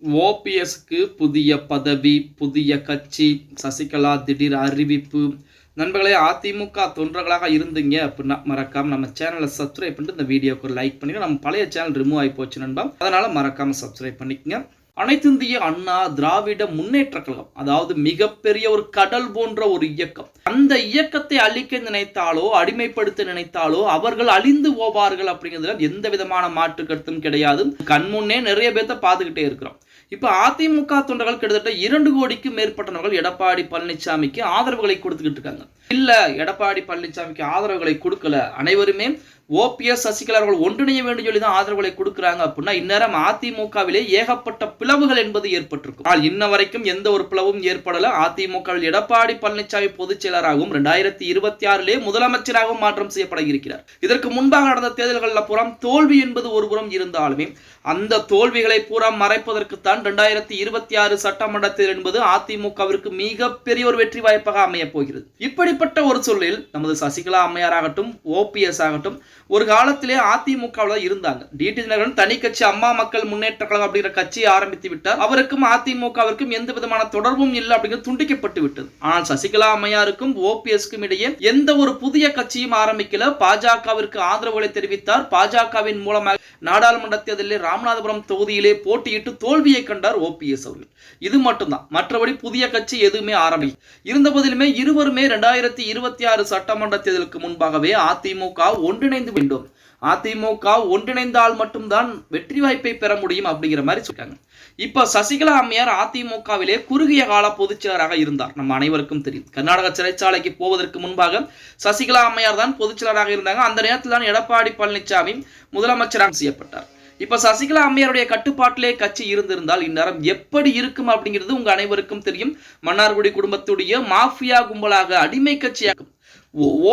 ஓபிஎஸ்க்கு புதிய பதவி, புதிய கட்சி, சசிகலா திடீர் அறிவிப்பு. நண்பர்களே, அதிமுக தொண்டர்களாக இருந்தீங்க அப்படின்னா மறக்காம நம்ம சேனலை சப்ஸ்கிரைப் பண்ணிட்டு இந்த வீடியோக்கு ஒரு லைக் பண்ணிக்க. நம்ம பழைய சேனல் ரிமூவ் ஆகி போச்சு நண்பா, அதனால மறக்காம சப்ஸ்கிரைப் பண்ணிக்கங்க. அனைத்திந்திய அண்ணா திராவிட முன்னேற்ற கழகம், அதாவது மிகப்பெரிய ஒரு கடல் போன்ற ஒரு இயக்கம். அந்த இயக்கத்தை அழிக்க நினைத்தாலோ அடிமைப்படுத்த நினைத்தாலோ அவர்கள் அழிந்து போவார்கள் அப்படிங்கிறதுல எந்த விதமான மாற்று கருத்தும் கிடையாது. கண்முன்னே நிறைய பேர்த்த பார்த்துக்கிட்டே இருக்கிறோம். இப்ப அதிமுக தொண்டர்கள் கிட்டத்தட்ட 2 கோடிக்கு மேற்பட்டவர்கள் எடப்பாடி பழனிசாமிக்கு ஆதரவுகளை கொடுத்துக்கிட்டு இருக்காங்க. இல்ல, எடப்பாடி பழனிசாமிக்கு ஆதரவுகளை கொடுக்கல, அனைவருமே ஓபிஎஸ் சசிகலா அவர்கள் ஒன்றிணைய வேண்டும் சொல்லி தான் ஆதரவுகளை கொடுக்கிறாங்க அப்படின்னா இந்நேரம் அதிமுகவிலே ஏகப்பட்ட பிளவுகள் என்பது ஏற்பட்டிருக்கும். ஆனால் இன்ன வரைக்கும் எந்த ஒரு பிளவும் ஏற்படல. அதிமுகவில் எடப்பாடி பழனிசாமி பொதுச் செயலராகவும் 2026 முதலமைச்சராகவும் மாற்றம் செய்யப்பட இருக்கிறார். இதற்கு முன்பாக நடந்த தேர்தல்களில் புறம் தோல்வி என்பது ஒரு புறம் இருந்தாலுமே அந்த தோல்விகளை பூரா மறைப்பதற்குத்தான் 2026 சட்டமன்ற தேர்தல் என்பது அதிமுகவிற்கு மிகப்பெரிய ஒரு வெற்றி வாய்ப்பாக அமைய போகிறது. இப்படிப்பட்ட ஒரு சூழலில் நமது சசிகலா அம்மையார் ஆகட்டும், ஓபிஎஸ் ஆகட்டும், ஒரு காலத்திலே அதிமுகவில் இருந்தாங்க. டிடி தினகரன் தனி கட்சி அம்மா மக்கள் முன்னேற்ற கழகம் அப்படிங்கிற கட்சியை ஆரம்பித்து விட்டார். அவருக்கும் அதிமுகவிற்கும் எந்த விதமான தொடர்பும் இல்லை அப்படிங்கிறது துண்டிக்கப்பட்டு விட்டது. ஆனால் சசிகலா அம்மையாருக்கும் ஓபிஎஸ்க்கும் இடையே எந்த ஒரு புதிய கட்சியும் ஆரம்பிக்கல. பாஜகவிற்கு ஆதரவுகளை தெரிவித்தார். பாஜகவின் மூலமாக நாடாளுமன்ற தேர்தலில் ராமநாதபுரம் தொகுதியிலே போட்டியிட்டு தோல்வியை கண்டார் ஓபிஎஸ் அவர்கள். இது மட்டும்தான், மற்றபடி புதிய கட்சி எதுவுமே ஆரம்பிக்கல. இருந்த போதிலுமே இருவருமே 2026 சட்டமன்ற தேர்தலுக்கு முன்பாகவே அதிமுக ஒன்றிணைந்து வேண்டும், அதிமுக ஒன்றிணைந்தால் மட்டும்தான் வெற்றி வாய்ப்பை பெற முடியும் அப்படிங்கிற மாதிரி சொல்றாங்க. இப்ப சசிகலா அம்மையார் அதிமுகவிலே குறுகிய கால பொதுச் செயலராக இருந்தார். நம்ம அனைவருக்கும் தெரியும். கர்நாடக சிறைச்சாலைக்கு போவதற்கு முன்பாக சசிகலா அம்மையார் தான் பொதுச் செயலராக இருந்தாங்க. அந்த நேரத்தில் தான் எடப்பாடி பழனிசாமி முதலமைச்சராக செய்யப்பட்டார். இப்ப சசிகலா அம்மையாருடைய கட்டுப்பாட்டிலே கட்சி இருந்திருந்தால் இந்நேரம் எப்படி இருக்கும் அப்படிங்கிறது உங்க அனைவருக்கும் தெரியும். மன்னார்குடி குடும்பத்துடைய மாஃபியா கும்பலாக அடிமை கட்சியாக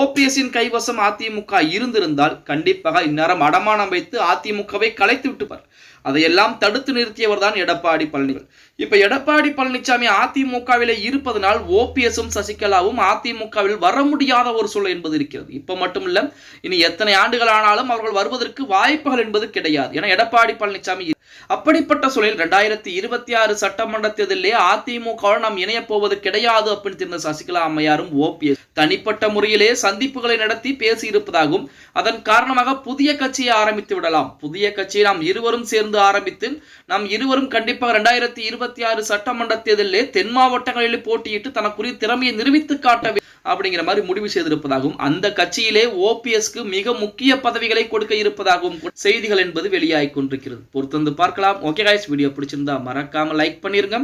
ஓபிஎஸ்ஸின் கைவசம் அதிமுக இருந்திருந்தால் கண்டிப்பாக இந்நேரம் அடமானம் வைத்து அதிமுகவை கலைத்து விட்டுப்பார். அதையெல்லாம் தடுத்து நிறுத்தியவர் தான் எடப்பாடி பழனிசாமி. இப்ப எடப்பாடி பழனிசாமி அதிமுகவிலே இருப்பதனால் ஓபிஎஸும் சசிகலாவும் அதிமுகவில் வர முடியாத ஒரு சூழல் என்பது இருக்கிறது. இப்ப மட்டும் இல்ல, இனி எத்தனை ஆண்டுகள் ஆனாலும் அவர்கள் வருவதற்கு வாய்ப்புகள் என்பது கிடையாது. ஏன்னா எடப்பாடி பழனிசாமி அப்படிப்பட்ட சூழலில் 2026 சட்டமன்ற தேர்தலிலே அதிமுக நாம் இணைய போவது கிடையாது அப்படின்னு தெரிந்த சசிகலா அம்மையாரும் ஓபிஎஸ் தனிப்பட்ட முறையிலே சந்திப்புகளை நடத்தி பேசி இருப்பதாகவும் அதன் காரணமாக புதிய கட்சியை ஆரம்பித்து விடலாம், புதிய கட்சியை நாம் இருவரும் சேர்ந்து ஆரம்பித்து நாம் இருவரும் கண்டிப்பாக 2026 சட்டமன்ற தேர்தலிலே தென் மாவட்டங்களில் போட்டியிட்டு தனக்குரிய திறமையை நிரூபித்து காட்ட அப்படிங்கிற மாதிரி முடிவு செய்திருப்பதாகவும் அந்த கட்சியிலே ஓபிஎஸ்க்கு மிக முக்கிய பதவிகளை கொடுக்க இருப்பதாகவும் செய்திகள் என்பது வெளியாகி கொண்டிருக்கிறது. பொறுத்து வந்து பார்க்கலாம். ஓகே गाइस, வீடியோ பிடிச்சிருந்தா மறக்காம லைக் பண்ணிருங்க.